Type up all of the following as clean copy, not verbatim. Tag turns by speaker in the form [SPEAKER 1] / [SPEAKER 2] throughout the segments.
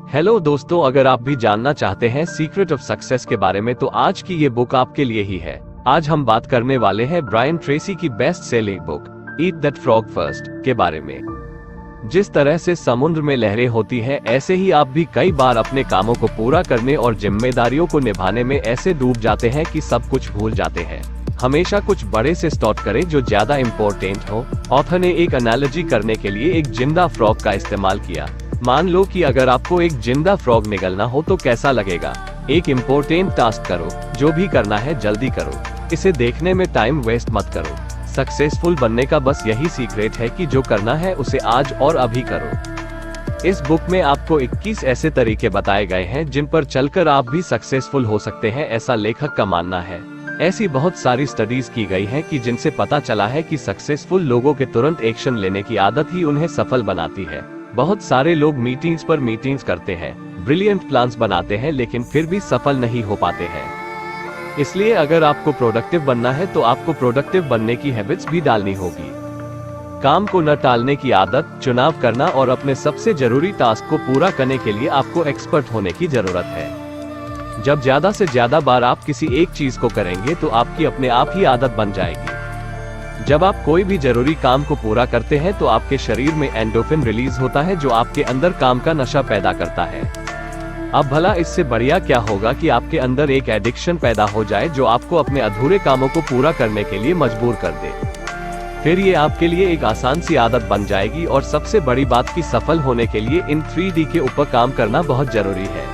[SPEAKER 1] Hello दोस्तों, अगर आप भी जानना चाहते हैं सीक्रेट ऑफ सक्सेस के बारे में तो आज की ये बुक आपके लिए ही है। आज हम बात करने वाले हैं ब्रायन ट्रेसी की best selling book eat that frog first के बारे में। जिस तरह से समुद्र में लहरें होती हैं, ऐसे ही आप भी कई बार अपने कामों को पूरा करने और जिम्मेदारियों को निभाने में ऐसे डूब जाते हैं कि सब कुछ भूल जाते हैं। हमेशा कुछ बड़े से स्टार्ट करें जो ज्यादा इम्पोर्टेंट हो। ऑथर ने एक एनालॉजी करने के लिए एक जिंदा फ्रॉग का इस्तेमाल किया। मान लो कि अगर आपको एक जिंदा फ्रॉग निगलना हो तो कैसा लगेगा। एक इम्पोर्टेंट टास्क करो, जो भी करना है जल्दी करो, इसे देखने में टाइम वेस्ट मत करो। सक्सेसफुल बनने का बस यही सीक्रेट है कि जो करना है उसे आज और अभी करो। इस बुक में आपको 21 ऐसे तरीके बताए गए हैं जिन पर चलकर आप भी सक्सेसफुल हो सकते हैं, ऐसा लेखक का मानना है। ऐसी बहुत सारी स्टडीज की गई हैं कि जिनसे पता चला है कि सक्सेसफुल लोगों के तुरंत एक्शन लेने की आदत ही उन्हें सफल बनाती है। बहुत सारे लोग मीटिंग्स पर मीटिंग्स करते हैं, ब्रिलियंट प्लान्स बनाते हैं, लेकिन फिर भी सफल नहीं हो पाते हैं। इसलिए अगर आपको प्रोडक्टिव बनना है तो आपको प्रोडक्टिव बनने की हैबिट्स भी डालनी होगी। काम को न टालने की आदत, चुनाव करना और अपने सबसे जरूरी टास्क को पूरा करने के लिए आपको एक्सपर्ट होने की जरूरत है। जब ज्यादा से ज्यादा बार आप किसी एक चीज को करेंगे तो आपकी अपने आप ही आदत बन जाएगी। जब आप कोई भी जरूरी काम को पूरा करते हैं तो आपके शरीर में एंडोर्फिन रिलीज होता है जो आपके अंदर काम का नशा पैदा करता है। अब भला इससे बढ़िया क्या होगा कि आपके अंदर एक एडिक्शन पैदा हो जाए जो आपको अपने अधूरे कामों को पूरा करने के लिए मजबूर कर दे। फिर ये आपके लिए एक आसान सी आदत बन जाएगी। और सबसे बड़ी बात कि सफल होने के लिए इन 3D के ऊपर काम करना बहुत जरूरी है।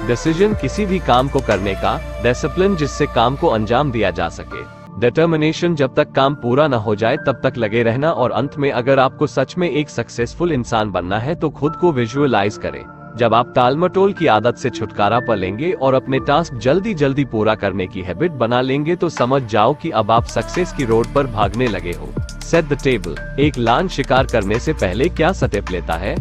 [SPEAKER 1] डिसीजन, किसी भी काम को करने का, डिसिप्लिन, जिससे काम को अंजाम दिया जा सके, डिटर्मिनेशन, जब तक काम पूरा न हो जाए तब तक लगे रहना, और अंत में अगर आपको सच में एक सक्सेसफुल इंसान बनना है तो खुद को विजुअलाइज करें। जब आप टालमटोल की आदत से छुटकारा पा लेंगे और अपने टास्क जल्दी जल्दी पूरा करने की हैबिट बना लेंगे तो समझ जाओ कि अब आप सक्सेस की रोड पर भागने लगे हो। Set the table. एक लायन शिकार करने से पहले क्या स्टेप लेता है?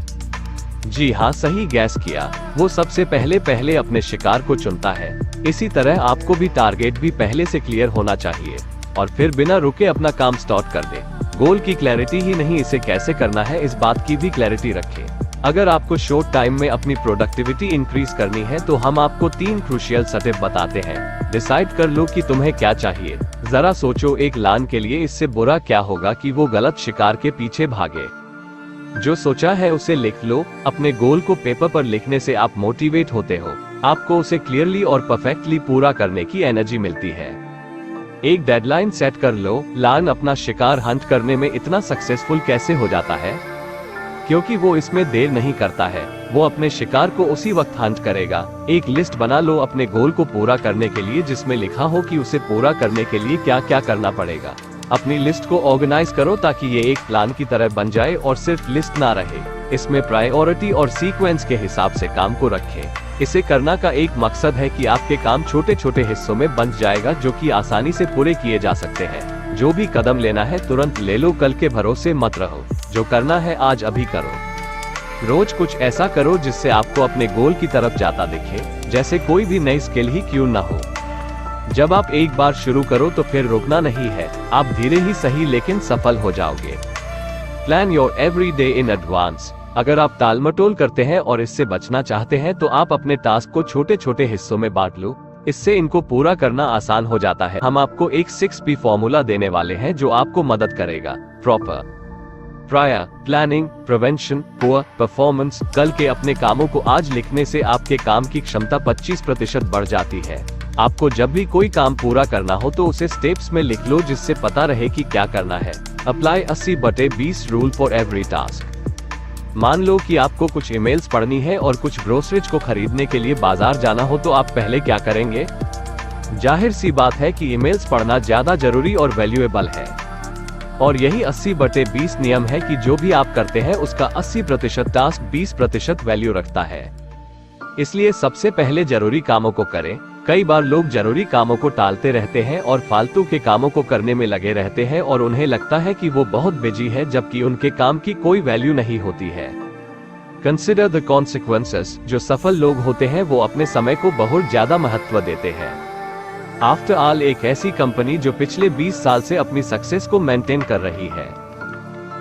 [SPEAKER 1] जी हाँ, सही गैस किया। वो सबसे पहले अपने शिकार को चुनता है। इसी तरह आपको भी टारगेट भी पहले से क्लियर होना चाहिए और फिर बिना रुके अपना काम स्टार्ट कर दे। गोल की क्लैरिटी ही नहीं, इसे कैसे करना है इस बात की भी क्लैरिटी रखें। अगर आपको शॉर्ट टाइम में अपनी प्रोडक्टिविटी इंक्रीज करनी है तो हम आपको 3 क्रूशियल स्टेप बताते हैं। डिसाइड कर लो कि तुम्हें क्या चाहिए। जरा सोचो, एक लायन के लिए इससे बुरा क्या होगा कि वो गलत शिकार के पीछे भागे। जो सोचा है उसे लिख लो। अपने गोल को पेपर पर लिखने से आप मोटिवेट होते हो, आपको उसे क्लियरली और परफेक्टली पूरा करने की एनर्जी मिलती है। एक डेडलाइन सेट कर लो। लायन अपना शिकार हंट करने में इतना सक्सेसफुल कैसे हो जाता है? क्योंकि वो इसमें देर नहीं करता है, वो अपने शिकार को उसी वक्त हंट करेगा। एक लिस्ट बना लो अपने गोल को पूरा करने के लिए, जिसमें लिखा हो कि उसे पूरा करने के लिए क्या क्या करना पड़ेगा। अपनी लिस्ट को ऑर्गेनाइज करो ताकि ये एक प्लान की तरह बन जाए और सिर्फ लिस्ट ना रहे। इसमें प्रायोरिटी और सीक्वेंस के हिसाब से काम को रखें। इसे करना का एक मकसद है कि आपके काम छोटे छोटे हिस्सों में बंट जाएगा जो कि आसानी से पूरे किए जा सकते हैं। जो भी कदम लेना है तुरंत ले लो, कल के भरोसे मत रहो। जो करना है आज अभी करो। रोज कुछ ऐसा करो जिससे आपको अपने गोल की तरफ जाता दिखे, जैसे कोई भी नई स्किल ही क्यों ना हो। जब आप एक बार शुरू करो तो फिर रुकना नहीं है। आप धीरे ही सही लेकिन सफल हो जाओगे। Plan your every day in advance. अगर आप टालमटोल करते हैं और इससे बचना चाहते हैं तो आप अपने टास्क को छोटे छोटे हिस्सों में बांट लो। इससे इनको पूरा करना आसान हो जाता है। हम आपको एक 6P फॉर्मूला देने वाले हैं जो आपको मदद करेगा। Proper, prior, planning, prevention, poor performance. कल के अपने कामों को आज लिखने से आपके काम की क्षमता 25% बढ़ जाती है। आपको जब भी कोई काम पूरा करना हो तो उसे स्टेप्स में लिख लो, जिससे पता रहे कि क्या करना है। Apply 80/20 rule for every task. मान लो कि आपको कुछ ईमेल्स पढ़नी है और कुछ ग्रोसरीज को खरीदने के लिए बाजार जाना हो तो आप पहले क्या करेंगे? जाहिर सी बात है कि ईमेल्स पढ़ना ज्यादा जरूरी और वैल्यूएबल है। और यही 80/20 नियम है कि जो भी आप करते हैं उसका 80% टास्क 20% वैल्यू रखता है। इसलिए सबसे पहले जरूरी कामों को करें। कई बार लोग जरूरी कामों को टालते रहते हैं और फालतू के कामों को करने में लगे रहते हैं और उन्हें लगता है कि वो बहुत बिजी है, जबकि उनके काम की कोई वैल्यू नहीं होती है। Consider the consequences. जो सफल लोग होते हैं वो अपने समय को बहुत ज्यादा महत्व देते हैं। आफ्टर ऑल, एक ऐसी कंपनी जो पिछले 20 साल से अपनी सक्सेस को मेंटेन कर रही है।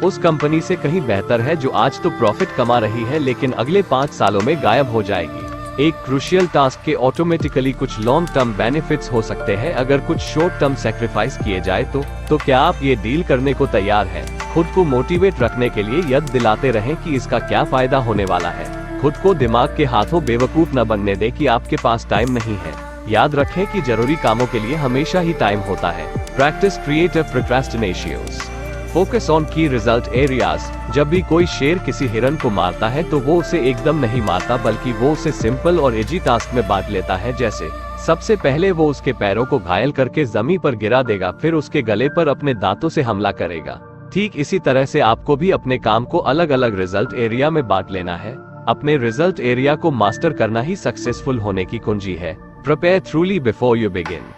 [SPEAKER 1] उस कंपनी से कहीं बेहतर है जो आज तो प्रॉफिट कमा रही है लेकिन अगले 5 सालों में गायब हो जाएगी। एक क्रूशियल टास्क के ऑटोमेटिकली कुछ लॉन्ग टर्म बेनिफिट्स हो सकते हैं अगर कुछ शॉर्ट टर्म सैक्रिफाइस किए जाए तो क्या आप ये डील करने को तैयार हैं? खुद को मोटिवेट रखने के लिए याद दिलाते रहें कि इसका क्या फायदा होने वाला है। खुद को दिमाग के हाथों बेवकूफ न बनने दें कि आपके पास टाइम नहीं है। याद रखें कि जरूरी कामों के लिए हमेशा ही टाइम होता है। Practice creative procrastinations. Focus on key result areas. जब भी कोई शेर किसी हिरन को मारता है तो वो उसे एकदम नहीं मारता बल्कि वो उसे सिंपल और इजी टास्क में बांट लेता है। जैसे सबसे पहले वो उसके पैरों को घायल करके जमीन पर गिरा देगा, फिर उसके गले पर अपने दांतों से हमला करेगा। ठीक इसी तरह से आपको भी अपने काम को अलग अलग रिजल्ट एरिया में बांट लेना है। अपने रिजल्ट एरिया को मास्टर करना ही सक्सेसफुल होने की कुंजी है। Prepare थ्रूली before you begin.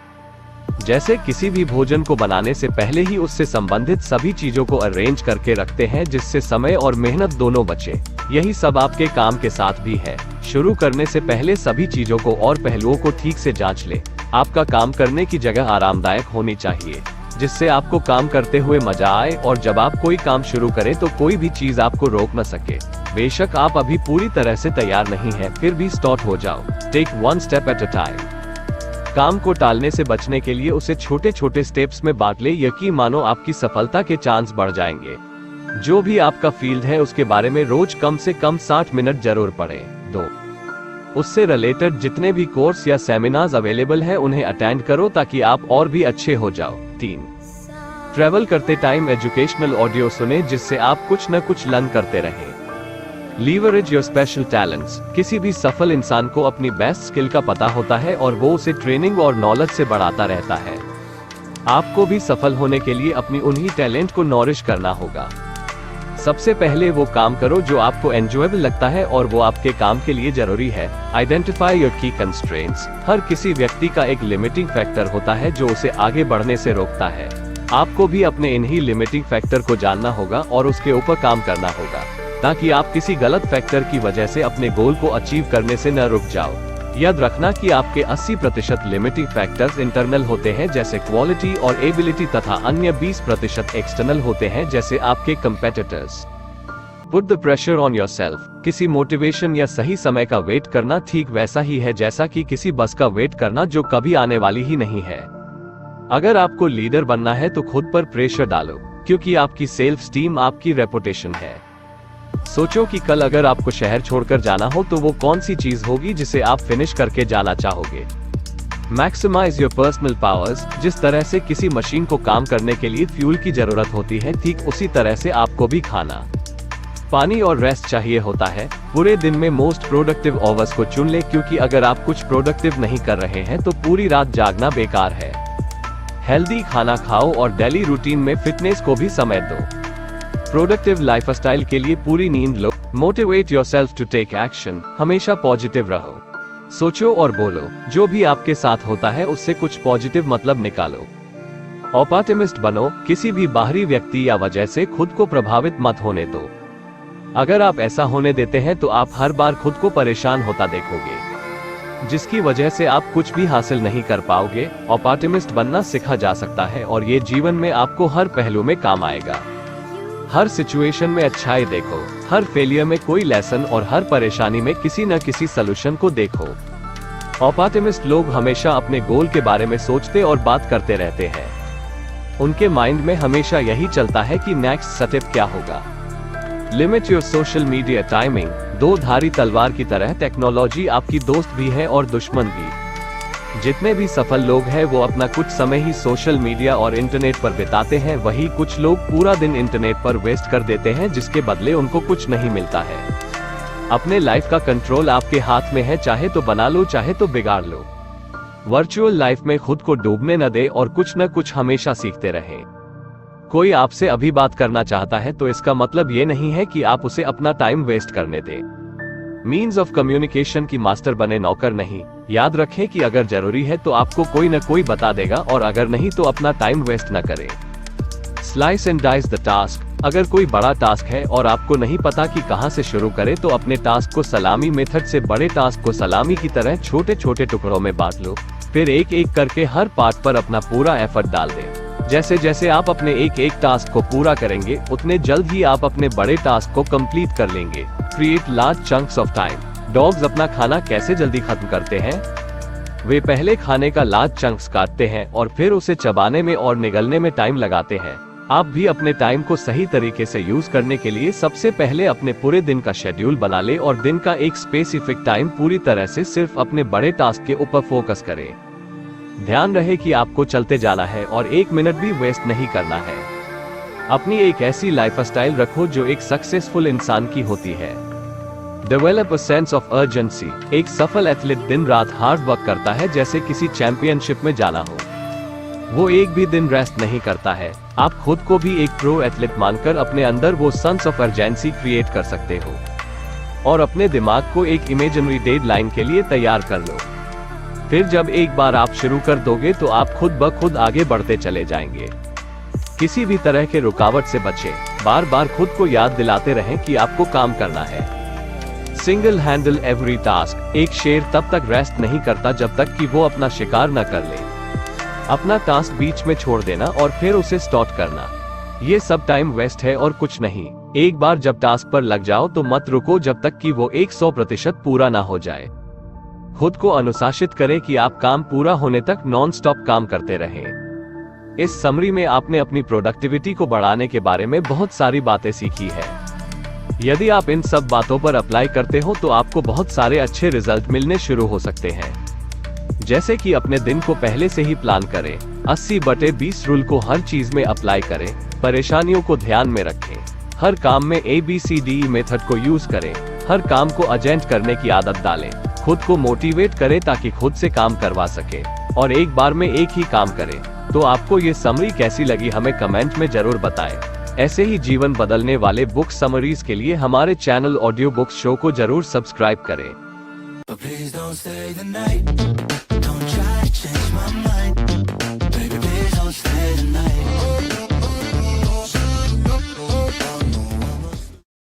[SPEAKER 1] जैसे किसी भी भोजन को बनाने से पहले ही उससे संबंधित सभी चीजों को अरेंज करके रखते हैं जिससे समय और मेहनत दोनों बचे। यही सब आपके काम के साथ भी है। शुरू करने से पहले सभी चीजों को और पहलुओं को ठीक से जांच ले। आपका काम करने की जगह आरामदायक होनी चाहिए जिससे आपको काम करते हुए मजा आए और जब आप कोई काम शुरू करें तो कोई भी चीज आपको रोक न सके। बेशक आप अभी पूरी तरह से तैयार नहीं हैं, फिर भी स्टार्ट हो जाओ। Take one step at a time. काम को टालने से बचने के लिए उसे छोटे छोटे स्टेप्स में बांट ले। यकीन मानो आपकी सफलता के चांस बढ़ जाएंगे। जो भी आपका फील्ड है उसके बारे में रोज कम से कम 60 मिनट जरूर पढ़ें। 2. उससे रिलेटेड जितने भी कोर्स या सेमिनार्स अवेलेबल है उन्हें अटेंड करो ताकि आप और भी अच्छे हो जाओ। 3. ट्रैवल करते टाइम एजुकेशनल ऑडियो सुने जिससे आप कुछ न कुछ लर्न करते रहें। Leverage your special talents. किसी भी सफल इंसान को अपनी बेस्ट स्किल का पता होता है और वो उसे ट्रेनिंग और नॉलेज से बढ़ाता रहता है। आपको भी सफल होने के लिए अपनी उन्हीं टैलेंट को नॉरिश करना होगा। सबसे पहले वो काम करो जो आपको एंजॉयबल लगता है और वो आपके काम के लिए जरूरी है। आइडेंटिफाई योर की कंस्ट्रेंट्स। हर किसी व्यक्ति का एक लिमिटिंग फैक्टर होता है जो उसे आगे बढ़ने से रोकता है। आपको भी अपने इन्हीं लिमिटिंग फैक्टर को जानना होगा और उसके ऊपर काम करना होगा ताकि आप किसी गलत फैक्टर की वजह से अपने गोल को अचीव करने से न रुक जाओ। याद रखना कि आपके 80% लिमिटिंग फैक्टर्स इंटरनल होते हैं जैसे क्वालिटी और एबिलिटी तथा अन्य 20% एक्सटर्नल होते हैं जैसे आपके competitors. Put the pressure on yourself. किसी मोटिवेशन या सही समय का वेट करना ठीक वैसा ही है जैसा कि किसी बस का वेट करना जो कभी आने वाली ही नहीं है। अगर आपको लीडर बनना है तो खुद पर प्रेशर डालो क्योंकि आपकी सेल्फ स्टीम आपकी रेपुटेशन है। सोचो कि कल अगर आपको शहर छोड़कर जाना हो तो वो कौन सी चीज होगी जिसे आप फिनिश करके जाना चाहोगे। Maximise your personal powers. जिस तरह से किसी मशीन को काम करने के लिए फ्यूल की जरूरत होती है ठीक उसी तरह से आपको भी खाना, पानी और रेस्ट चाहिए होता है। पूरे दिन में मोस्ट प्रोडक्टिव आवर्स को चुन ले क्योंकि अगर आप कुछ प्रोडक्टिव नहीं कर रहे हैं तो पूरी रात जागना बेकार है। हेल्दी खाना खाओ और डेली रूटीन में फिटनेस को भी समय दो। प्रोडक्टिव लाइफस्टाइल के लिए पूरी नींद लो। Motivate yourself to take action. हमेशा पॉजिटिव रहो। सोचो और बोलो। जो भी आपके साथ होता है उससे कुछ पॉजिटिव मतलब निकालो। ऑप्टिमिस्ट बनो। किसी भी बाहरी व्यक्ति या वजह से खुद को प्रभावित मत होने दो। अगर आप ऐसा होने देते हैं तो आप हर बार खुद को परेशान होता देखोगे जिसकी वजह से आप कुछ भी हासिल नहीं कर पाओगे। ऑप्टिमिस्ट बनना सीखा जा सकता है और ये जीवन में आपको हर पहलू में काम आएगा। हर सिचुएशन में अच्छाई देखो। हर फेलियर में कोई लेसन और हर परेशानी में किसी न किसी सलूशन को देखो। ऑप्टिमिस्ट लोग हमेशा अपने गोल के बारे में सोचते और बात करते रहते हैं। उनके माइंड में हमेशा यही चलता है कि नेक्स्ट स्टेप क्या होगा। Limit your social media timing. दो धारी तलवार की तरह टेक्नोलॉजी आपकी दोस्त भी है और दुश्मन भी। जितने भी सफल लोग हैं वो अपना कुछ समय ही सोशल मीडिया और इंटरनेट पर बिताते हैं, वही कुछ लोग पूरा दिन इंटरनेट पर वेस्ट कर देते हैं जिसके बदले उनको कुछ नहीं मिलता है। अपने लाइफ का कंट्रोल आपके हाथ में है, चाहे तो बना लो चाहे तो बिगाड़ लो। वर्चुअल लाइफ में खुद को डूबने न दे और कुछ न कुछ हमेशा सीखते रहें। कोई आपसे अभी बात करना चाहता है तो इसका मतलब ये नहीं है कि आप उसे अपना टाइम वेस्ट करने दें। मीन्स ऑफ कम्युनिकेशन की मास्टर बने, नौकर नहीं। याद रखें कि अगर जरूरी है तो आपको कोई न कोई बता देगा और अगर नहीं तो अपना टाइम वेस्ट न करें। Slice and dice the task. अगर कोई बड़ा टास्क है और आपको नहीं पता कि कहां से शुरू करें तो अपने टास्क को सलामी मेथड से बड़े टास्क को सलामी की तरह छोटे छोटे टुकड़ों में बांट लो। फिर एक एक करके हर पार्ट पर अपना पूरा एफर्ट डाल दें। जैसे जैसे आप अपने एक एक टास्क को पूरा करेंगे उतने जल्द ही आप अपने बड़े टास्क को कंप्लीट कर लेंगे। Create large chunks of time. Dogs अपना खाना कैसे जल्दी खत्म करते हैं? वे पहले खाने का लार्ज चंक्स काटते हैं और फिर उसे चबाने में और निगलने में टाइम लगाते हैं। आप भी अपने टाइम को सही तरीके से यूज करने के लिए सबसे पहले अपने पूरे दिन का शेड्यूल बना ले और दिन का एक स्पेसिफिक टाइम पूरी तरह से सिर्फ अपने बड़े टास्क के ऊपर फोकस करें। ध्यान रहे कि आपको चलते जाना है और 1 मिनट भी वेस्ट नहीं करना है। अपनी एक ऐसी लाइफस्टाइल रखो जो एक सक्सेसफुल इंसान की होती है। Develop a sense of urgency. एक सफल एथलीट दिन रात हार्ड वर्क करता है जैसे किसी चैंपियनशिप में जाना हो। वो एक भी दिन रेस्ट नहीं करता है। आप खुद को भी एक प्रो एथलीट मानकर अपने अंदर वो सेंस ऑफ अर्जेंसी क्रिएट कर सकते हो और अपने दिमाग को एक इमेजिनरी डेडलाइन के लिए तैयार कर लो। फिर जब एक बार आप शुरू कर दोगे तो आप खुद ब खुद आगे बढ़ते चले जाएंगे। किसी भी तरह के रुकावट से बचें। बार बार खुद को याद दिलाते रहें कि आपको काम करना है। Single handle every task. एक शेर तब तक रेस्ट नहीं करता जब तक कि वो अपना शिकार न कर ले। अपना टास्क बीच में छोड़ देना और फिर उसे स्टार्ट करना, ये सब टाइम वेस्ट है और कुछ नहीं। एक बार जब टास्क पर लग जाओ तो मत रुको जब तक कि वो 100% पूरा ना हो जाए। खुद को अनुशासित करें कि आप काम पूरा होने तक नॉन स्टॉप काम करते रहें। इस समरी में आपने अपनी प्रोडक्टिविटी को बढ़ाने के बारे में बहुत सारी बातें सीखी है। यदि आप इन सब बातों पर अप्लाई करते हो तो आपको बहुत सारे अच्छे रिजल्ट मिलने शुरू हो सकते हैं। जैसे कि अपने दिन को पहले से ही प्लान करें, 80/20 रूल को हर चीज में अप्लाई करें, परेशानियों को ध्यान में रखें, हर काम में ABCDE मेथड को यूज करें, हर काम को अर्जेंट करने की आदत डालें, खुद को मोटिवेट करें ताकि खुद से काम करवा सके और एक बार में एक ही काम करें। तो आपको ये समरी कैसी लगी हमें कमेंट में जरूर बताएं। ऐसे ही जीवन बदलने वाले बुक समरीज के लिए हमारे चैनल ऑडियो बुक्स शो को जरूर सब्सक्राइब करें।